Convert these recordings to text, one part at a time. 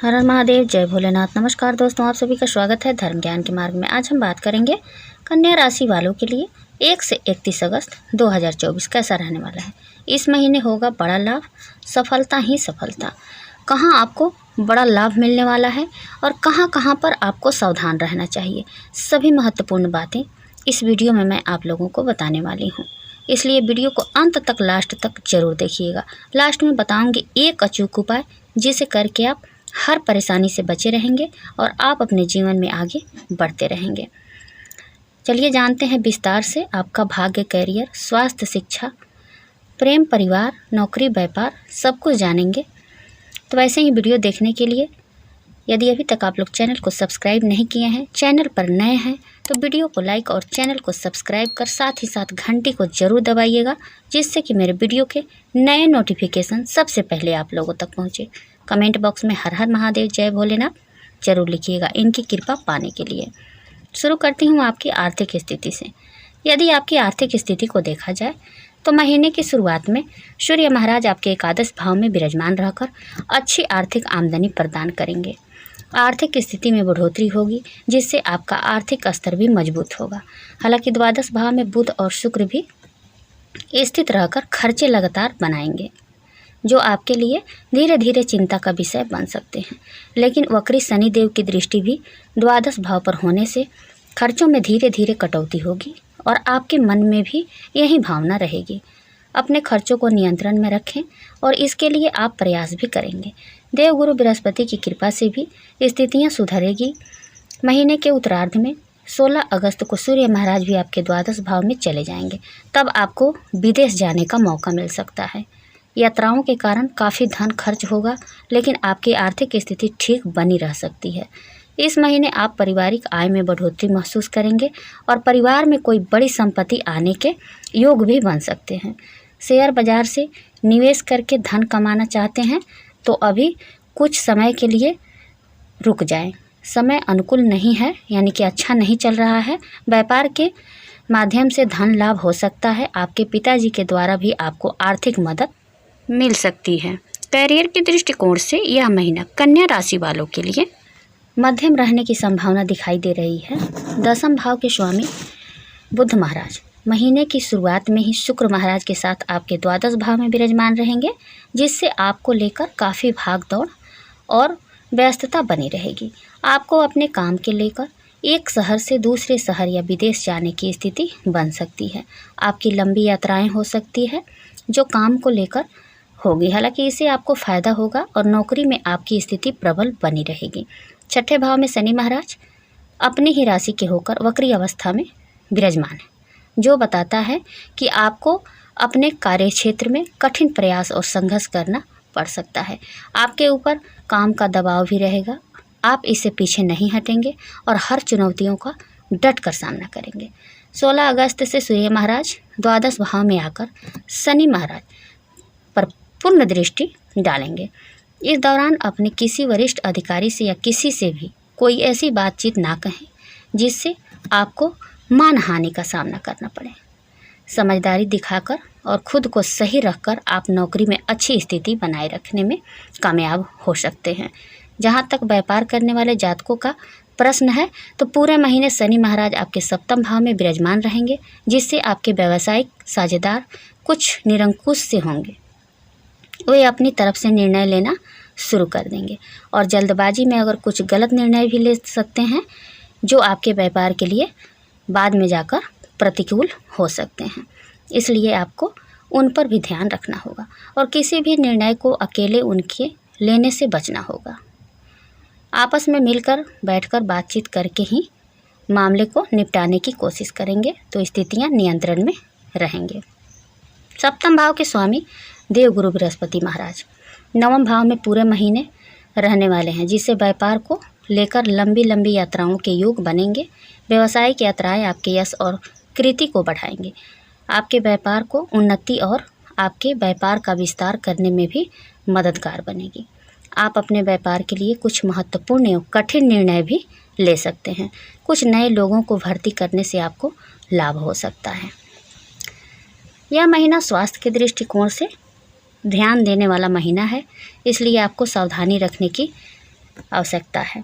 हर हर महादेव, जय भोलेनाथ। नमस्कार दोस्तों, आप सभी का स्वागत है धर्म ज्ञान के मार्ग में। आज हम बात करेंगे कन्या राशि वालों के लिए 1 से 31 अगस्त 2024 कैसा रहने वाला है। इस महीने होगा बड़ा लाभ, सफलता ही सफलता। कहाँ आपको बड़ा लाभ मिलने वाला है और कहाँ कहाँ पर आपको सावधान रहना चाहिए, सभी महत्वपूर्ण बातें इस वीडियो में मैं आप लोगों को बताने वाली हूँ। इसलिए वीडियो को अंत तक, लास्ट तक जरूर देखिएगा। लास्ट में बताऊंगी एक अचूक उपाय जिसे करके आप हर परेशानी से बचे रहेंगे और आप अपने जीवन में आगे बढ़ते रहेंगे। चलिए जानते हैं विस्तार से आपका भाग्य, कैरियर, स्वास्थ्य, शिक्षा, प्रेम, परिवार, नौकरी, व्यापार, सब कुछ जानेंगे। तो वैसे ही वीडियो देखने के लिए यदि अभी तक आप लोग चैनल को सब्सक्राइब नहीं किए हैं, चैनल पर नए हैं, तो वीडियो को लाइक और चैनल को सब्सक्राइब कर साथ ही साथ घंटी को जरूर दबाइएगा, जिससे कि मेरे वीडियो के नए नोटिफिकेशन सबसे पहले आप लोगों तक पहुँचे। कमेंट बॉक्स में हर हर महादेव, जय भोलेनाथ जरूर लिखिएगा इनकी कृपा पाने के लिए। शुरू करती हूँ आपकी आर्थिक स्थिति से। यदि आपकी आर्थिक स्थिति को देखा जाए तो महीने की शुरुआत में सूर्य महाराज आपके एकादश भाव में विराजमान रहकर अच्छी आर्थिक आमदनी प्रदान करेंगे। आर्थिक स्थिति में बढ़ोतरी होगी, जिससे आपका आर्थिक स्तर भी मजबूत होगा। हालांकि द्वादश भाव में बुध और शुक्र भी स्थित रहकर खर्चे लगातार बनाएंगे, जो आपके लिए धीरे धीरे चिंता का विषय बन सकते हैं। लेकिन वक्री शनिदेव की दृष्टि भी द्वादश भाव पर होने से खर्चों में धीरे धीरे कटौती होगी और आपके मन में भी यही भावना रहेगी। अपने खर्चों को नियंत्रण में रखें और इसके लिए आप प्रयास भी करेंगे। देवगुरु बृहस्पति की कृपा से भी स्थितियां सुधरेगी। महीने के उत्तरार्ध में 16 अगस्त को सूर्य महाराज भी आपके द्वादश भाव में चले जाएंगे। तब आपको विदेश जाने का मौका मिल सकता है। यात्राओं के कारण काफ़ी धन खर्च होगा, लेकिन आपकी आर्थिक स्थिति ठीक बनी रह सकती है। इस महीने आप पारिवारिक आय में बढ़ोतरी महसूस करेंगे और परिवार में कोई बड़ी संपत्ति आने के योग भी बन सकते हैं। शेयर बाजार से निवेश करके धन कमाना चाहते हैं तो अभी कुछ समय के लिए रुक जाएं। समय अनुकूल नहीं है, यानी कि अच्छा नहीं चल रहा है। व्यापार के माध्यम से धन लाभ हो सकता है। आपके पिताजी के द्वारा भी आपको आर्थिक मदद मिल सकती है। कैरियर के दृष्टिकोण से यह महीना कन्या राशि वालों के लिए मध्यम रहने की संभावना दिखाई दे रही है। दसम भाव के स्वामी बुध महाराज महीने की शुरुआत में ही शुक्र महाराज के साथ आपके द्वादश भाव में विराजमान रहेंगे, जिससे आपको लेकर काफ़ी भाग दौड़ और व्यस्तता बनी रहेगी। आपको अपने काम के लेकर एक शहर से दूसरे शहर या विदेश जाने की स्थिति बन सकती है। आपकी लंबी यात्राएं हो सकती है जो काम को लेकर होगी। हालांकि इससे आपको फ़ायदा होगा और नौकरी में आपकी स्थिति प्रबल बनी रहेगी। छठे भाव में शनि महाराज अपनी ही राशि के होकर वक्री अवस्था में विराजमान है, जो बताता है कि आपको अपने कार्य क्षेत्र में कठिन प्रयास और संघर्ष करना पड़ सकता है। आपके ऊपर काम का दबाव भी रहेगा। आप इससे पीछे नहीं हटेंगे और हर चुनौतियों का डट कर सामना करेंगे। 16 अगस्त से सूर्य महाराज द्वादश भाव में आकर शनि महाराज पर पूर्ण दृष्टि डालेंगे। इस दौरान अपने किसी वरिष्ठ अधिकारी से या किसी से भी कोई ऐसी बातचीत ना कहें जिससे आपको मानहानि का सामना करना पड़े। समझदारी दिखाकर और खुद को सही रखकर आप नौकरी में अच्छी स्थिति बनाए रखने में कामयाब हो सकते हैं। जहां तक व्यापार करने वाले जातकों का प्रश्न है, तो पूरे महीने शनि महाराज आपके सप्तम भाव में विराजमान रहेंगे, जिससे आपके व्यावसायिक साझेदार कुछ निरंकुश से होंगे। वे अपनी तरफ से निर्णय लेना शुरू कर देंगे और जल्दबाजी में अगर कुछ गलत निर्णय भी ले सकते हैं, जो आपके व्यापार के लिए बाद में जाकर प्रतिकूल हो सकते हैं। इसलिए आपको उन पर भी ध्यान रखना होगा और किसी भी निर्णय को अकेले उनके लेने से बचना होगा। आपस में मिलकर बैठकर बातचीत करके ही मामले को निपटाने की कोशिश करेंगे, तो स्थितियां नियंत्रण में रहेंगे। सप्तम भाव के स्वामी देवगुरु बृहस्पति महाराज नवम भाव में पूरे महीने रहने वाले हैं, जिससे व्यापार को लेकर लंबी लंबी यात्राओं के योग बनेंगे। व्यावसायिक यात्राएं आपके यश और कृति को बढ़ाएंगे, आपके व्यापार को उन्नति और आपके व्यापार का विस्तार करने में भी मददगार बनेगी। आप अपने व्यापार के लिए कुछ महत्वपूर्ण एवं कठिन निर्णय भी ले सकते हैं। कुछ नए लोगों को भर्ती करने से आपको लाभ हो सकता है। यह महीना स्वास्थ्य के दृष्टिकोण से ध्यान देने वाला महीना है, इसलिए आपको सावधानी रखने की आवश्यकता है।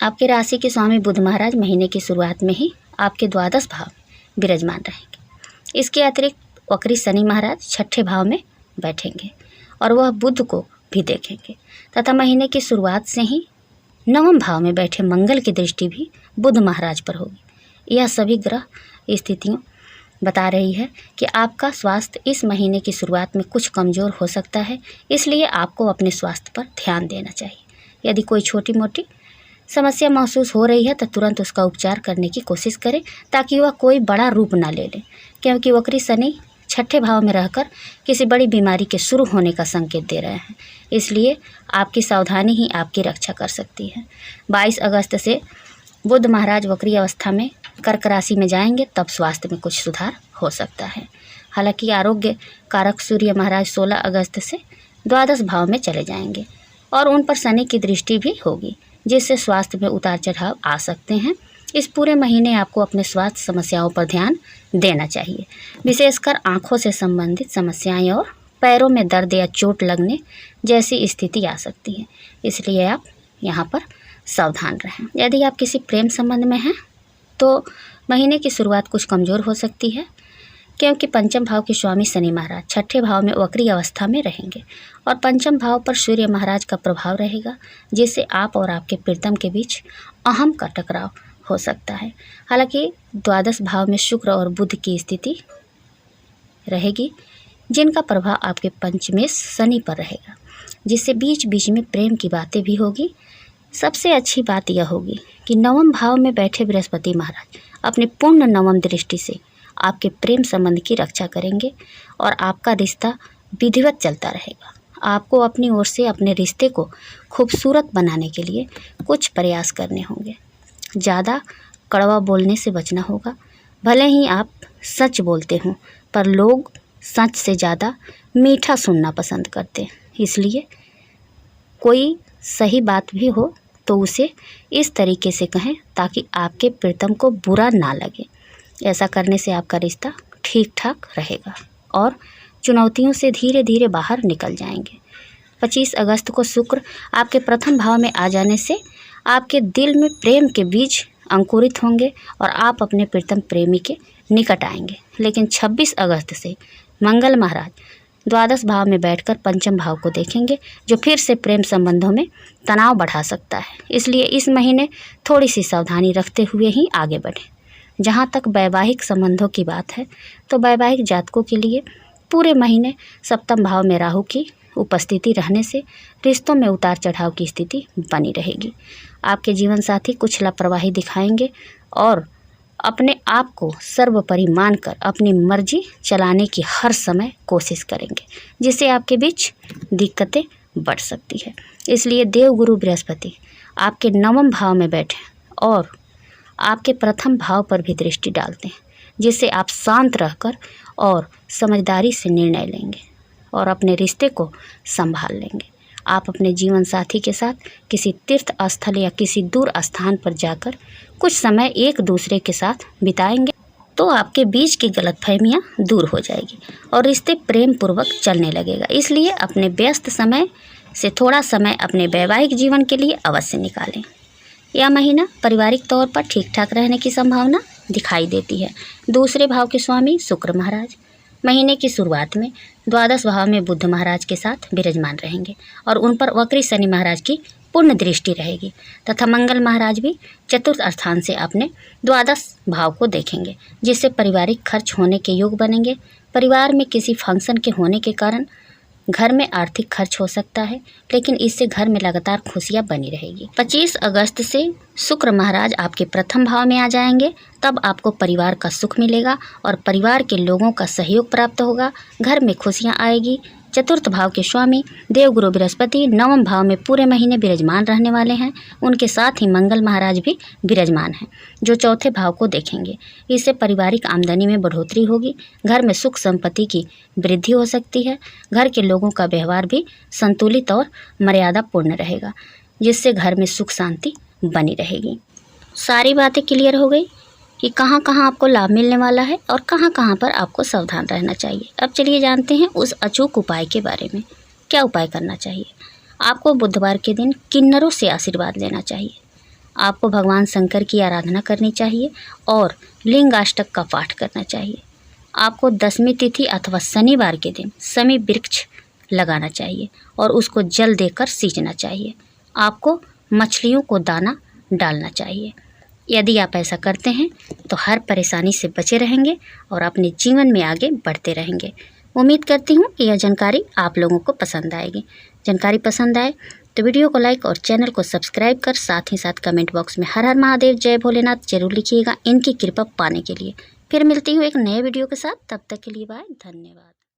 आपके राशि के स्वामी बुध महाराज महीने की शुरुआत में ही आपके द्वादश भाव में विराजमान रहेंगे। इसके अतिरिक्त वक्री शनि महाराज छठे भाव में बैठेंगे और वह बुध को भी देखेंगे तथा महीने की शुरुआत से ही नवम भाव में बैठे मंगल की दृष्टि भी बुध महाराज पर होगी। यह सभी ग्रह स्थितियों बता रही है कि आपका स्वास्थ्य इस महीने की शुरुआत में कुछ कमज़ोर हो सकता है, इसलिए आपको अपने स्वास्थ्य पर ध्यान देना चाहिए। यदि कोई छोटी मोटी समस्या महसूस हो रही है तो तुरंत उसका उपचार करने की कोशिश करें ताकि वह कोई बड़ा रूप ना ले ले, क्योंकि वक्री शनि छठे भाव में रहकर किसी बड़ी बीमारी के शुरू होने का संकेत दे रहे हैं। इसलिए आपकी सावधानी ही आपकी रक्षा कर सकती है। 22 अगस्त से बुध महाराज वक्री अवस्था में कर्क राशि में जाएंगे, तब स्वास्थ्य में कुछ सुधार हो सकता है। हालांकि आरोग्य कारक सूर्य महाराज 16 अगस्त से द्वादश भाव में चले जाएंगे और उन पर शनि की दृष्टि भी होगी, जिससे स्वास्थ्य में उतार चढ़ाव आ सकते हैं। इस पूरे महीने आपको अपने स्वास्थ्य समस्याओं पर ध्यान देना चाहिए, विशेषकर आँखों से संबंधित समस्याएं और पैरों में दर्द या चोट लगने जैसी स्थिति आ सकती है, इसलिए आप यहाँ पर सावधान रहें। यदि आप किसी प्रेम संबंध में हैं तो महीने की शुरुआत कुछ कमज़ोर हो सकती है, क्योंकि पंचम भाव के स्वामी शनि महाराज छठे भाव में वक्री अवस्था में रहेंगे और पंचम भाव पर सूर्य महाराज का प्रभाव रहेगा, जिससे आप और आपके प्रीतम के बीच अहम का टकराव हो सकता है। हालांकि द्वादश भाव में शुक्र और बुध की स्थिति रहेगी, जिनका प्रभाव आपके पंचमेश शनि पर रहेगा, जिससे बीच बीच में प्रेम की बातें भी होगी। सबसे अच्छी बात यह होगी कि नवम भाव में बैठे बृहस्पति महाराज अपनी पूर्ण नवम दृष्टि से आपके प्रेम संबंध की रक्षा करेंगे और आपका रिश्ता विधिवत चलता रहेगा। आपको अपनी ओर से अपने रिश्ते को खूबसूरत बनाने के लिए कुछ प्रयास करने होंगे। ज़्यादा कड़वा बोलने से बचना होगा। भले ही आप सच बोलते हों, पर लोग सच से ज़्यादा मीठा सुनना पसंद करते हैं, इसलिए कोई सही बात भी हो तो उसे इस तरीके से कहें ताकि आपके प्रीतम को बुरा ना लगे। ऐसा करने से आपका रिश्ता ठीक ठाक रहेगा और चुनौतियों से धीरे धीरे बाहर निकल जाएंगे। 25 अगस्त को शुक्र आपके प्रथम भाव में आ जाने से आपके दिल में प्रेम के बीज अंकुरित होंगे और आप अपने प्रीतम प्रेमी के निकट आएंगे। लेकिन 26 अगस्त से मंगल महाराज द्वादश भाव में बैठकर पंचम भाव को देखेंगे, जो फिर से प्रेम संबंधों में तनाव बढ़ा सकता है। इसलिए इस महीने थोड़ी सी सावधानी रखते हुए ही आगे बढ़ें। जहाँ तक वैवाहिक संबंधों की बात है तो वैवाहिक जातकों के लिए पूरे महीने सप्तम भाव में राहु की उपस्थिति रहने से रिश्तों में उतार चढ़ाव की स्थिति बनी रहेगी। आपके जीवन साथी कुछ लापरवाही दिखाएंगे और अपने आप को सर्वोपरि मानकर अपनी मर्जी चलाने की हर समय कोशिश करेंगे, जिससे आपके बीच दिक्कतें बढ़ सकती है। इसलिए देवगुरु बृहस्पति आपके नवम भाव में बैठे और आपके प्रथम भाव पर भी दृष्टि डालते हैं, जिससे आप शांत रहकर और समझदारी से निर्णय लेंगे और अपने रिश्ते को संभाल लेंगे। आप अपने जीवन साथी के साथ किसी तीर्थ स्थल या किसी दूर स्थान पर जाकर कुछ समय एक दूसरे के साथ बिताएंगे तो आपके बीच की गलतफहमियां दूर हो जाएगी और रिश्ते प्रेम पूर्वक चलने लगेगा। इसलिए अपने व्यस्त समय से थोड़ा समय अपने वैवाहिक जीवन के लिए अवश्य निकालें। यह महीना पारिवारिक तौर पर ठीक ठाक रहने की संभावना दिखाई देती है। दूसरे भाव के स्वामी शुक्र महाराज महीने की शुरुआत में द्वादश भाव में बुध महाराज के साथ विराजमान रहेंगे और उन पर वक्री शनि महाराज की पूर्ण दृष्टि रहेगी तथा मंगल महाराज भी चतुर्थ स्थान से अपने द्वादश भाव को देखेंगे, जिससे पारिवारिक खर्च होने के योग बनेंगे। परिवार में किसी फंक्शन के होने के कारण घर में आर्थिक खर्च हो सकता है, लेकिन इससे घर में लगातार खुशियां बनी रहेगी। 25 अगस्त से शुक्र महाराज आपके प्रथम भाव में आ जाएंगे, तब आपको परिवार का सुख मिलेगा और परिवार के लोगों का सहयोग प्राप्त होगा। घर में खुशियां आएगी। चतुर्थ भाव के स्वामी देवगुरु बृहस्पति नवम भाव में पूरे महीने विराजमान रहने वाले हैं। उनके साथ ही मंगल महाराज भी विराजमान हैं, जो चौथे भाव को देखेंगे। इससे पारिवारिक आमदनी में बढ़ोतरी होगी। घर में सुख संपत्ति की वृद्धि हो सकती है। घर के लोगों का व्यवहार भी संतुलित और मर्यादापूर्ण रहेगा, जिससे घर में सुख शांति बनी रहेगी। सारी बातें क्लियर हो गई कि कहाँ कहाँ आपको लाभ मिलने वाला है और कहाँ कहाँ पर आपको सावधान रहना चाहिए। अब चलिए जानते हैं उस अचूक उपाय के बारे में। क्या उपाय करना चाहिए? आपको बुधवार के दिन किन्नरों से आशीर्वाद लेना चाहिए। आपको भगवान शंकर की आराधना करनी चाहिए और लिंगाष्टक का पाठ करना चाहिए। आपको दशमी तिथि अथवा शनिवार के दिन शमी वृक्ष लगाना चाहिए और उसको जल देकर सींचना चाहिए। आपको मछलियों को दाना डालना चाहिए। यदि आप ऐसा करते हैं तो हर परेशानी से बचे रहेंगे और अपने जीवन में आगे बढ़ते रहेंगे। उम्मीद करती हूँ कि यह जानकारी आप लोगों को पसंद आएगी। जानकारी पसंद आए तो वीडियो को लाइक और चैनल को सब्सक्राइब कर साथ ही साथ कमेंट बॉक्स में हर हर महादेव जय भोलेनाथ जरूर लिखिएगा इनकी कृपा पाने के लिए। फिर मिलती हूँ एक नए वीडियो के साथ, तब तक के लिए बाय, धन्यवाद।